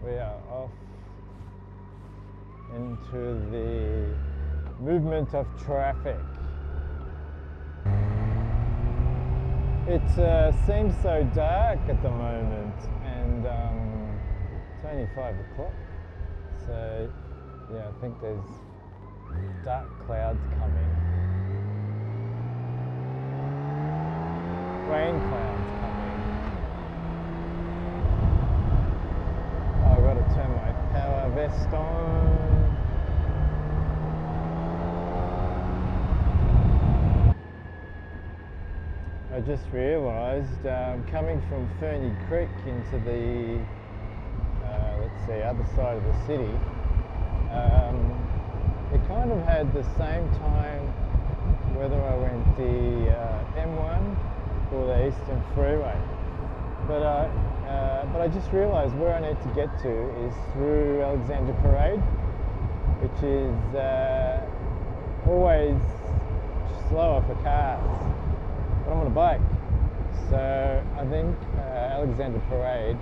we are off into the movement of traffic. It seems so dark at the moment, and it's only 5 o'clock, so yeah, I think there's dark clouds coming, rain clouds coming. I've got to turn my power vest on. I just realised, coming from Ferny Creek into the, let's see, other side of the city, it kind of had the same time whether I went the M1 or the Eastern Freeway. But I just realised where I need to get to is through Alexandra Parade, which is always slower for cars. But I'm on a bike, so I think Alexandra Parade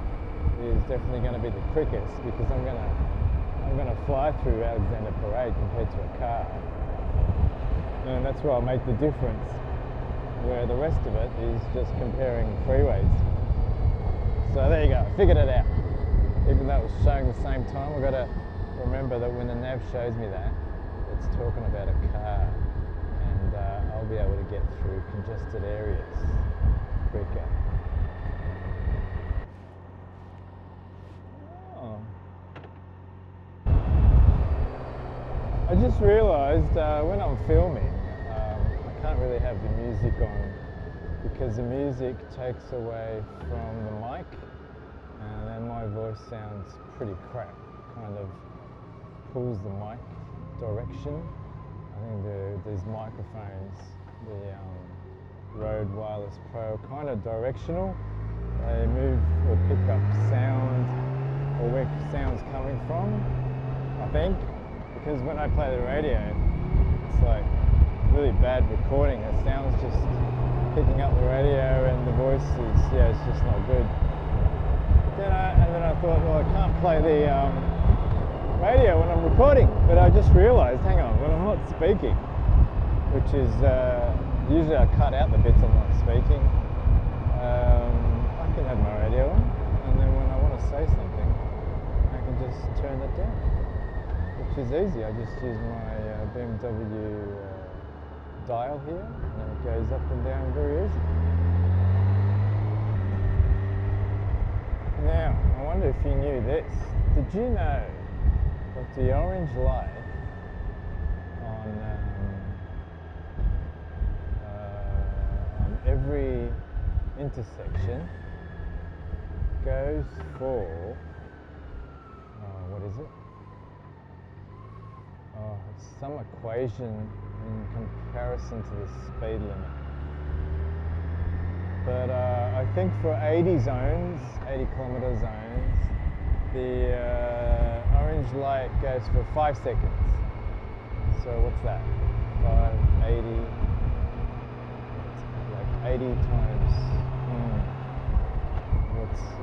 is definitely going to be the quickest, because I'm going to fly through Alexandra Parade compared to a car, and that's where I'll make the difference, where the rest of it is just comparing freeways. So there you go, I figured it out. Even though it was showing the same time, I've got to remember that when the nav shows me that, it's talking about a car. I'll be able to get through congested areas quicker. Oh. I just realised when I'm filming, I can't really have the music on, because the music takes away from the mic, and then my voice sounds pretty crap. Kind of pulls the mic direction. I think these microphones, the Rode Wireless Pro, are kind of directional. They move or pick up sound, or where sound's coming from, I think. Because when I play the radio, it's like really bad recording. The sound's just picking up the radio, and the voice is, yeah, it's just not good. And then I thought, well, I can't play the radio when I'm recording, but I just realised, hang on, when I'm not speaking, which is usually I cut out the bits I'm not speaking, I can have my radio on, and then when I want to say something, I can just turn it down, which is easy. I just use my BMW dial here, and it goes up and down very easy. Now, I wonder if you knew this. Did you know that the orange light on every intersection goes for, what is it? Oh, it's some equation in comparison to the speed limit. But I think for 80 zones, 80 kilometre zones, the orange light goes for 5 seconds. So what's that? 580, like 80 times.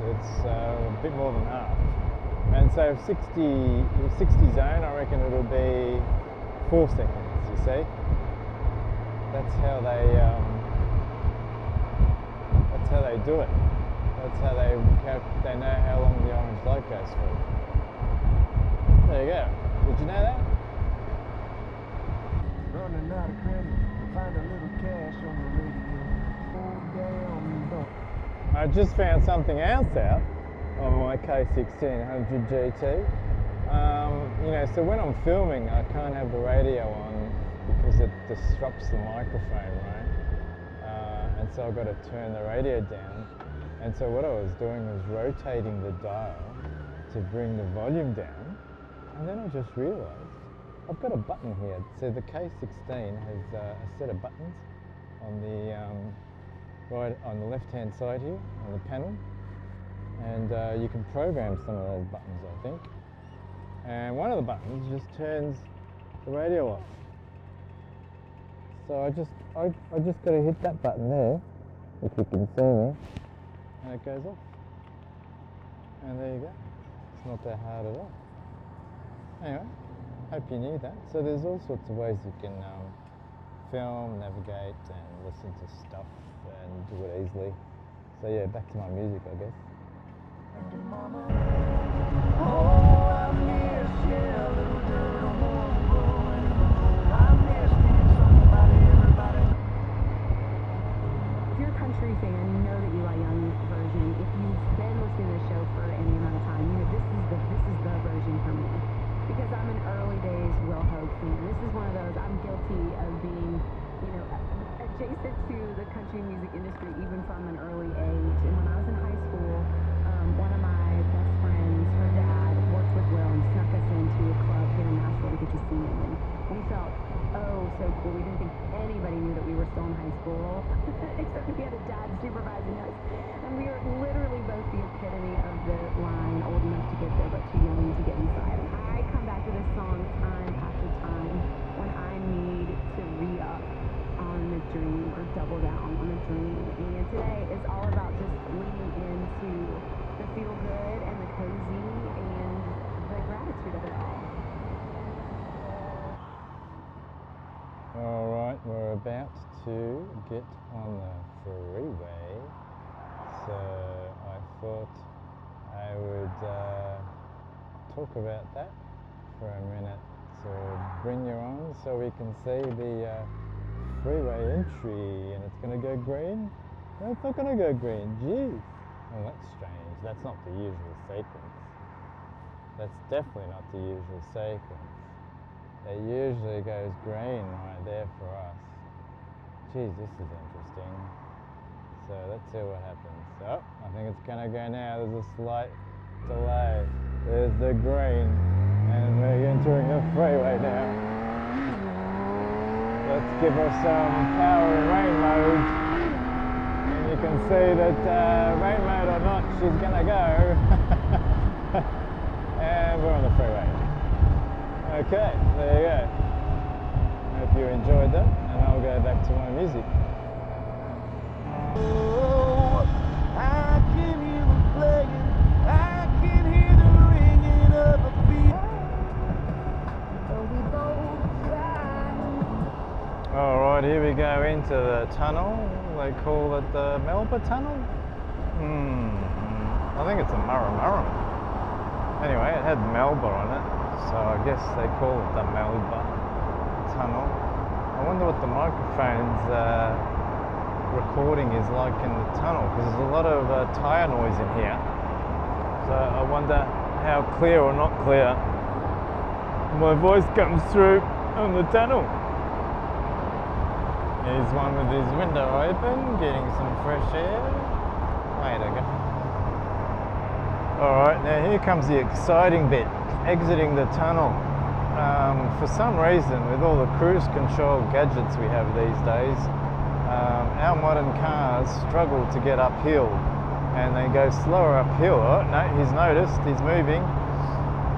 It's a bit more than half. And so 60 zone, I reckon it'll be 4 seconds. You see? That's how they do it. That's how they know how long the orange light goes for. There you go. Did you know that? Running out of credit, find a little cash on the radio. I just found something else out on my K1600 GT. You know, so when I'm filming, I can't have the radio on because it disrupts the microphone, right? And so I've got to turn the radio down. And so what I was doing was rotating the dial to bring the volume down. And then I just realised I've got a button here. So the K16 has a set of buttons on the right on the left-hand side here on the panel, and you can program some of those buttons, I think. And one of the buttons just turns the radio off. So I just got to hit that button there, if you can see me, and it goes off. And there you go. It's not that hard at all. Anyway, hope you knew that. So there's all sorts of ways you can film, navigate, and listen to stuff and do it easily. So yeah, back to my music, I guess. If you're a country fan, you know that you like Young version. If you've been listening to the show for any amount of time, you know this is the version for me. Because I'm an early days Will Hogue fan. This is one of those, I'm guilty of being, you know, adjacent to the country music industry even from an early age. And when I was in high school, one of my best friends, her dad, worked with Will and snuck us into a club here in Nashville to get to see him. And we felt, oh, so cool. We didn't think anybody knew that we were still in high school, except we had a dad supervising us. And we were literally both the epitome of the line, old enough to get there but too young to get inside. And I come back to this song time after time when I need to re-up on the dream or double down on the dream. And today is all about just leaning into the feel good and the cozy and the gratitude of it all. Alright, we're about to get on the freeway, so I thought I would talk about that for a minute to bring you on so we can see the freeway entry, and it's going to go green. No, it's not going to go green, jeez. Oh, that's strange. That's not the usual sequence. That's definitely not the usual sequence. It usually goes green right there for us. Geez, this is interesting. So let's see what happens. Oh, I think it's gonna go now. There's a slight delay. There's the green, and we're entering the freeway now. Let's give her some power in rain mode. And you can see that rain mode or not, she's gonna go. And we're on the freeway. Okay, there you go. Hope you enjoyed that, and I'll go back to my music. Oh, I can hear them playing, I can hear the ringing of a beat. We both try. Alright, here we go into the tunnel. They call it the Melbourne Tunnel? I think it's a Murrum. Anyway, it had Melbourne on it, so I guess they call it the Melbourne Tunnel. I wonder what the microphone's recording is like in the tunnel, because there's a lot of tyre noise in here. So I wonder how clear or not clear my voice comes through on the tunnel. Here's one with his window open, getting some fresh air. Way to go. Alright, now here comes the exciting bit, exiting the tunnel. For some reason, with all the cruise control gadgets we have these days, our modern cars struggle to get uphill, and they go slower uphill. Oh, no, he's noticed, he's moving.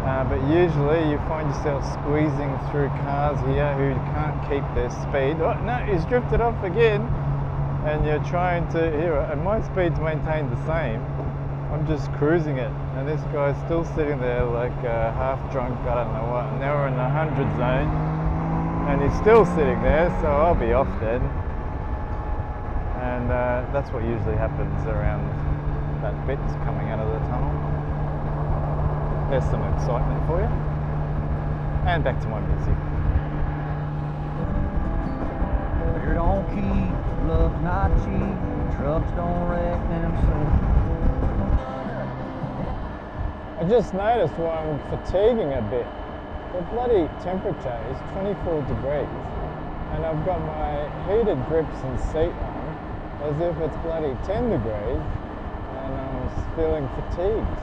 But usually you find yourself squeezing through cars here who can't keep their speed. Oh, no, he's drifted off again, and you're trying to hear it, and my speed's maintained the same. I'm just cruising it, and this guy's still sitting there like half drunk, I don't know what. And now we're in the 100 zone, and he's still sitting there, so I'll be off then. And that's what usually happens around that bit coming out of the tunnel. There's some excitement for you. And back to my music. Beer don't keep, love's not cheap, trucks don't wreck themselves. I just noticed why I'm fatiguing a bit. The bloody temperature is 24 degrees, and I've got my heated grips and seat on as if it's bloody 10 degrees, and I'm feeling fatigued.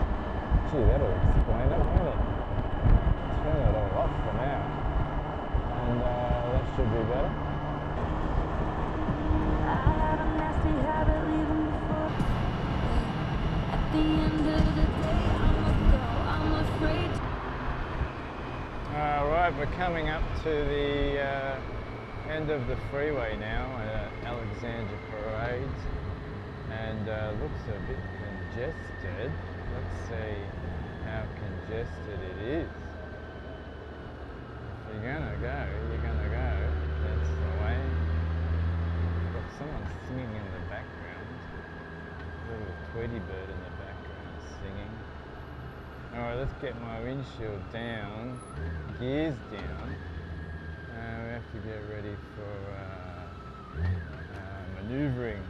Gee, that'll explain it, won't it? Turn it all off for now, and that should be better. I had a nasty habit leaving before. At the end of the day, I'm afraid. Alright, we're coming up to the end of the freeway now at Alexandra Parade, and looks a bit congested. Let's see how suggested it is. If you're gonna go, you're gonna go. That's the way. Got someone singing in the background. Little Tweety bird in the background singing. Alright, let's get my windshield down, gears down. We have to get ready for manoeuvring.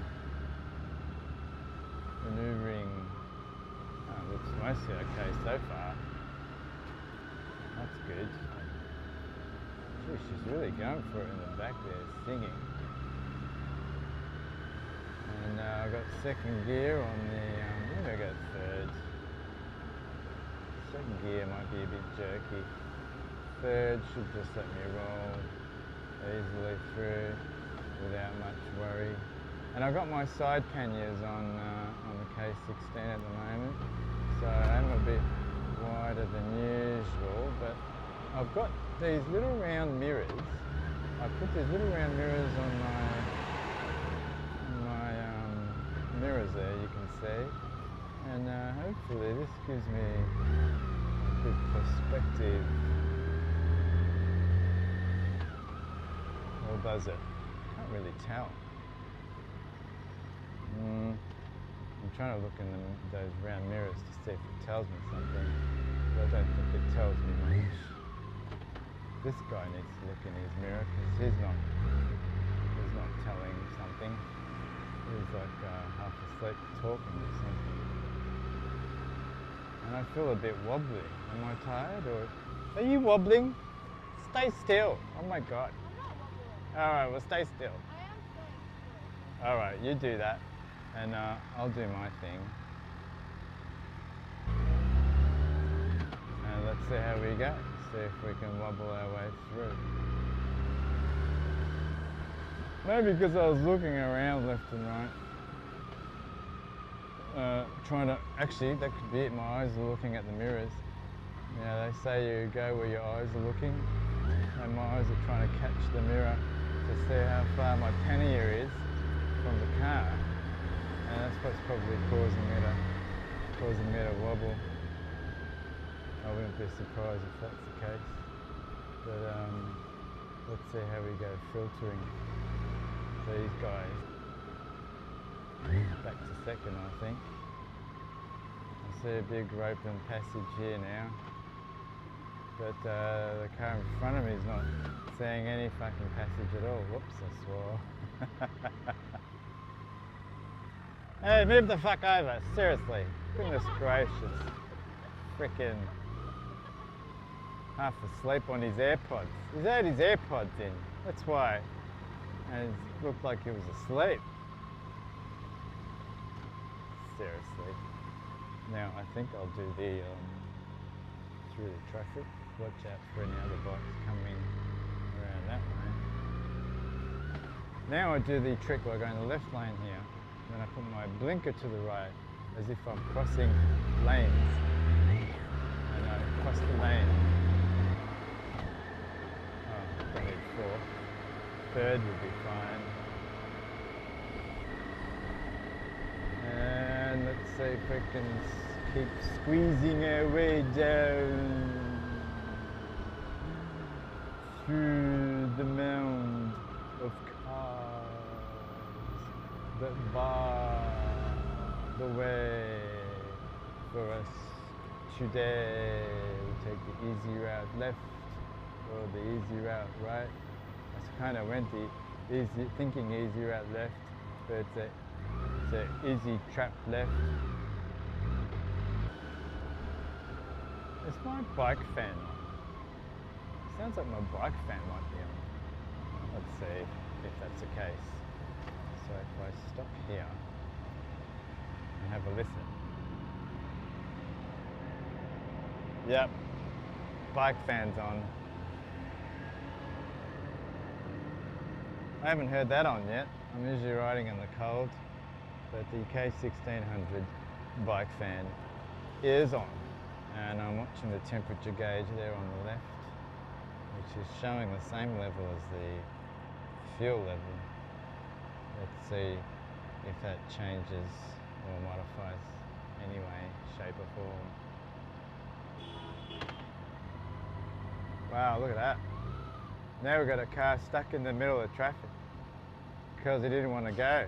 Looks mostly okay so far. That's good. Gee, she's really going for it in the back there, singing. And I've got second gear on the, maybe I got third. Second gear might be a bit jerky. Third should just let me roll easily through without much worry. And I've got my side panniers on the K16 at the moment, so I'm a bit wider than usual, but I've got these little round mirrors. I put these little round mirrors on my mirrors there, you can see, and hopefully this gives me a good perspective. Or does it? Can't really tell. I'm trying to look in those round mirrors to see if it tells me something, but I don't think it tells me much. This guy needs to look in his mirror because he's not telling something. He's like half asleep talking or something. And I feel a bit wobbly. Am I tired or are you wobbling? Stay still. Oh my God. Alright, well stay still. Alright, you do that. And I'll do my thing. And let's see how we go. See if we can wobble our way through. Maybe because I was looking around left and right. Trying to, actually that could be it, my eyes are looking at the mirrors. Yeah, they say you go where your eyes are looking. And my eyes are trying to catch the mirror to see how far my pannier is from the car. And that's what's probably causing me to wobble. I wouldn't be surprised if that's the case. But let's see how we go filtering these guys. Back to second, I think. I see a big open passage here now. But the car in front of me is not seeing any fucking passage at all. Whoops, I swore. Hey, move the fuck over, seriously. Goodness gracious. Frickin' half asleep on his AirPods. He's had his AirPods in, that's why. And it looked like he was asleep. Seriously. Now I think I'll do the, through the traffic. Watch out for any other bikes coming around that way. Now I do the trick where I go in the left lane here. Then I put my blinker to the right as if I'm crossing lanes. And I cross the lane. Oh, don't need fourth. Third would be fine. And let's see if we can keep squeezing our way down through the mound of cars that bar the way for us today. We take the easy route left or the easy route right. I kind of went the thinking easy route left, but it's an easy trap left. Is my bike fan on? Sounds like my bike fan might be on. Let's see if that's the case. So if I stop here and have a listen. Yep, bike fan's on. I haven't heard that on yet. I'm usually riding in the cold, but the K1600 bike fan is on. And I'm watching the temperature gauge there on the left, which is showing the same level as the fuel level. Let's see if that changes or modifies any way, shape or form. Wow, look at that. Now we've got a car stuck in the middle of traffic because he didn't want to go.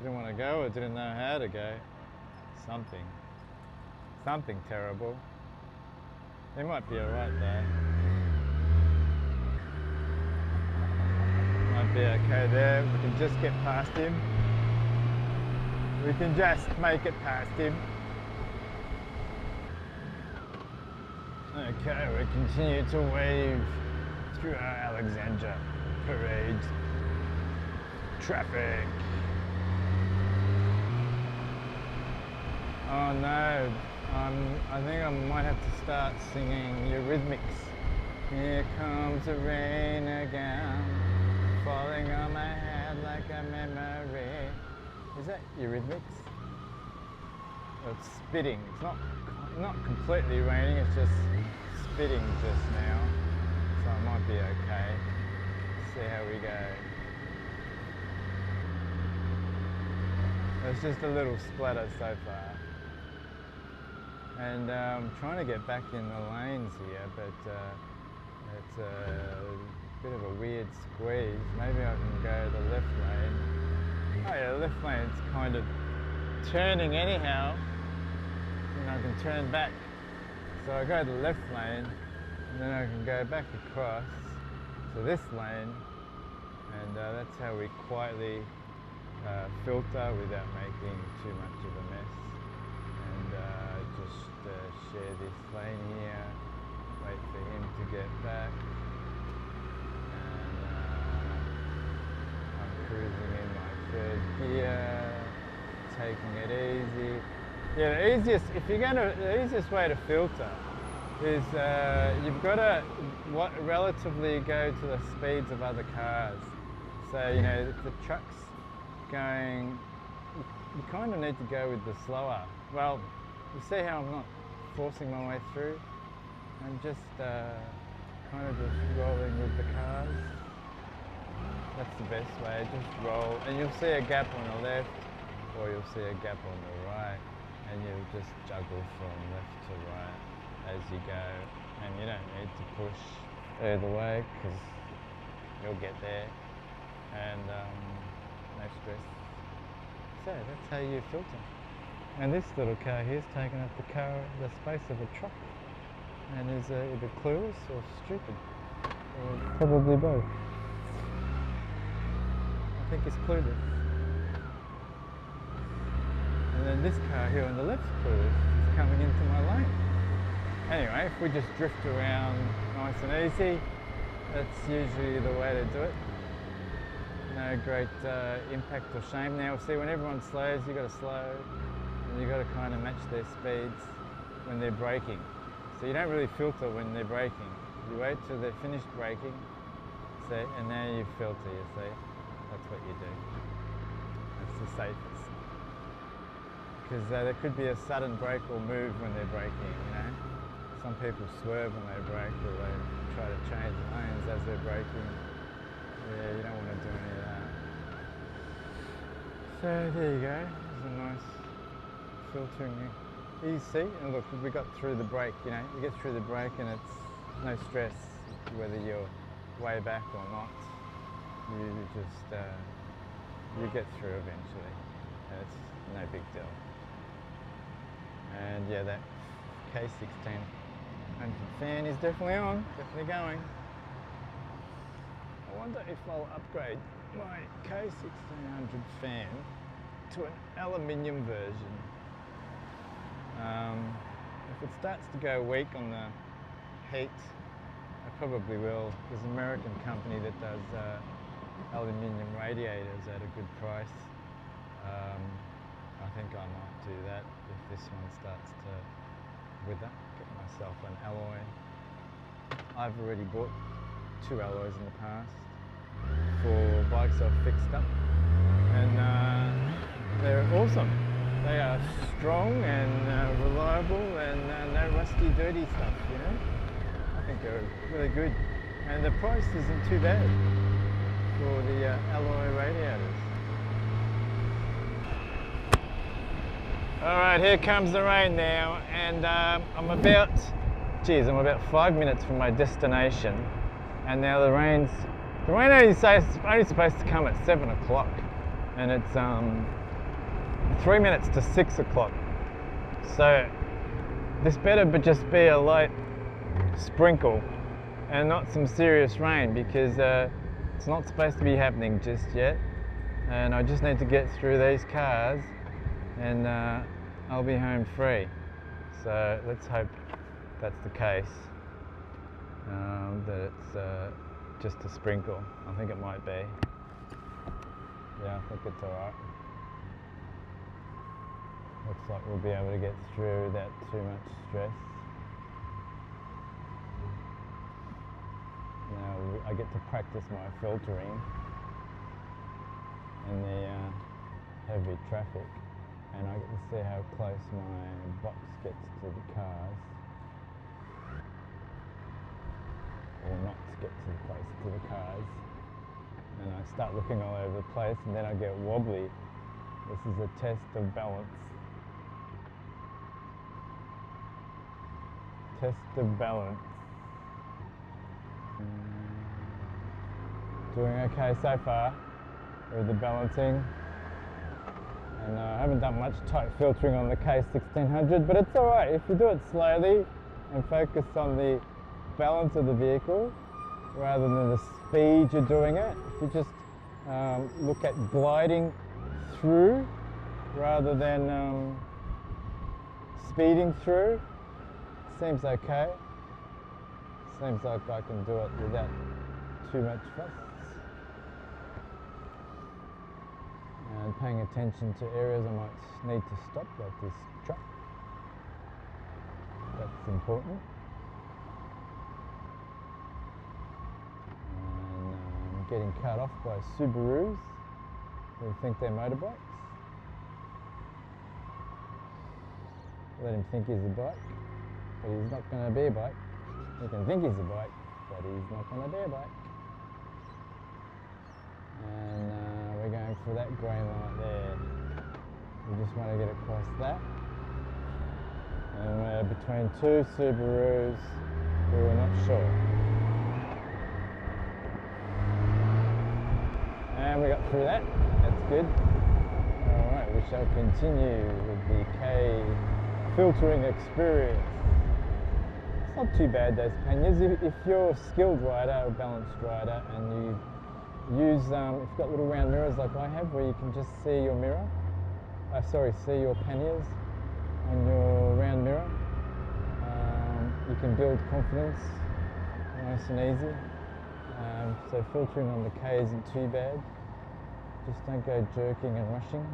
Didn't want to go or didn't know how to go. Something terrible. He might be alright though. Might be okay there. We can just get past him. We can just make it past him. Okay, we continue to wave through our Alexandra Parade traffic. Oh no, I think I might have to start singing Eurythmics. Here comes the rain again, falling on my head like a memory. Is that Eurythmics? Oh, it's spitting. It's not completely raining, it's just spitting just now. So it might be okay. See how we go. It's just a little splatter so far. And I'm trying to get back in the lanes here, but it's a bit of a weird squeeze. Maybe I can go the left lane. Oh yeah, the left lane's kind of turning anyhow, and I can turn back. So I go to the left lane, and then I can go back across to this lane, and that's how we quietly filter without making too much of a mess. And just share this lane here, wait for him to get back, and I'm cruising in my third gear, taking it easy. Yeah, the easiest way to filter is you've got to relatively go to the speeds of other cars. So, you know, if the truck's going, you kind of need to go with the slower. Well, you see how I'm not forcing my way through? I'm just kind of just rolling with the cars. That's the best way, just roll. And you'll see a gap on the left, or you'll see a gap on the right, and you'll just juggle from left to right as you go. And you don't need to push either way, because you'll get there. And no stress. So that's how you filter. And this little car here is taking up the space of a truck, and is either clueless or stupid, or probably both. I think it's clueless. And then this car here on the left is clueless, is coming into my lane. Anyway, if we just drift around nice and easy, that's usually the way to do it. No great impact or shame. Now, see, when everyone slows, you've got to slow, and you've got to kind of match their speeds when they're braking. So you don't really filter when they're braking. You wait till they're finished braking, see, and now you filter, you see. That's what you do. That's the safest. Because there could be a sudden brake or move when they're braking, you know. Some people swerve when they brake, or they try to change lanes as they're braking. Yeah, you don't want to do any of that. So there you go. There's a nice filtering. Easy. And look, we got through the brake, you know. You get through the brake and it's no stress whether you're way back or not. You just, you get through eventually. And it's no big deal. And yeah, that K1600 fan is definitely on, definitely going. I wonder if I'll upgrade my K1600 fan to an aluminium version. If it starts to go weak on the heat, I probably will. There's an American company that does aluminium radiators at a good price. I think I might do that if this one starts to wither. Get myself an alloy. I've already bought 2 alloys in the past for bikes I've fixed up, and they're awesome. They are strong and reliable, and no rusty, dirty stuff, you know. I think they're really good, and the price isn't too bad for the alloy radiators. All right, here comes the rain now, and I'm about geez, I'm about 5 minutes from my destination, and now the rain only supposed to come at 7 o'clock, and it's 3 minutes to 6 o'clock. So this better just be a light sprinkle and not some serious rain, because it's not supposed to be happening just yet, and I just need to get through these cars and I'll be home free. So let's hope that's the case, that it's just a sprinkle. I think it might be. Yeah, I think it's alright. Looks like we'll be able to get through without too much stress. Now I get to practice my filtering in the heavy traffic, and I get to see how close my box gets to the cars, or not get too close to the cars, and I start looking all over the place, and then I get wobbly. This is a test of balance. Test of balance. Doing okay so far with the balancing, and I haven't done much tight filtering on the K1600, but it's alright if you do it slowly and focus on the balance of the vehicle rather than the speed you're doing it. If you just look at gliding through rather than speeding through, seems okay. Seems like I can do it without too much fuss. And paying attention to areas I might need to stop, like this truck. That's important. And getting cut off by Subarus who think they're motorbikes. Let him think he's a bike, but he's not going to be a bike. He can think he's a bike, but he's not going to be a bike. And we're going for that green light there. We just want to get across that. And we're between two Subarus who are not sure. And we got through that. That's good. Alright, we shall continue with the K filtering experience. It's not too bad, those panniers. If you're a skilled rider, a balanced rider, and you use, if you've got little round mirrors like I have, where you can just see your mirror, see your panniers on your round mirror, you can build confidence nice and easy. So filtering on the K isn't too bad. Just don't go jerking and rushing.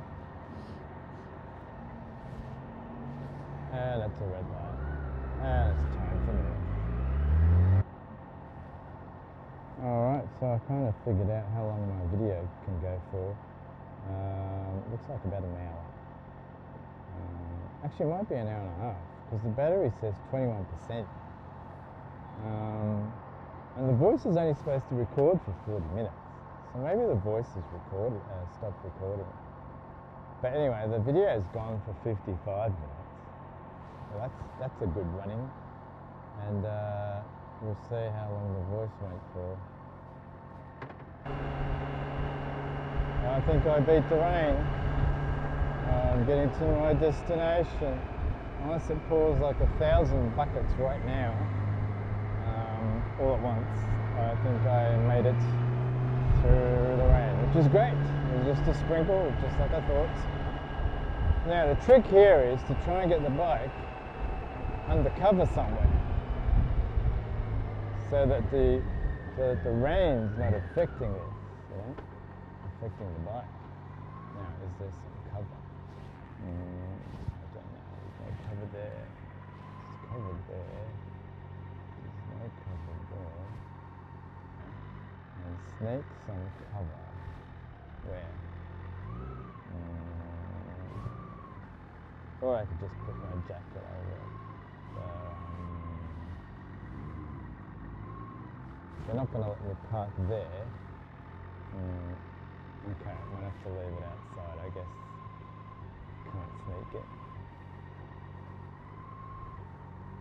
That's a red light. It's time for me. Alright, so I kind of figured out how long my video can go for. Looks like about an hour. Actually, it might be an hour and a half, because the battery says 21%. And the voice is only supposed to record for 40 minutes. So maybe the voice is stopped recording. But anyway, the video has gone for 55 minutes. So that's a good running. And we'll see how long the voice went for. I think I beat the rain. I'm getting to my destination. Unless it pours like 1,000 buckets right now, all at once, I think I made it through the rain, which is great. It was just a sprinkle, just like I thought. Now the trick here is to try and get the bike undercover somewhere, so that the rain's not affecting this, affecting the bike. Now, is there some cover? I don't know. There's no cover there. It's covered there. There's no cover there. And snake some cover. Where? Or I could just put my jacket over it. They're not going to let me park there. Okay, I might have to leave it outside, I guess. Can't sneak it.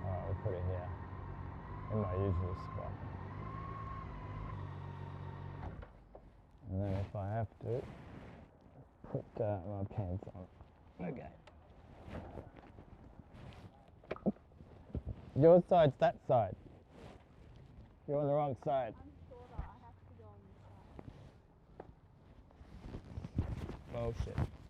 Alright, we'll put it here. in my usual spot. And then if I have to, put my pants on. Okay. Your side's that side. You're on the wrong side. I'm shorter. I have to go on this side. Oh shit.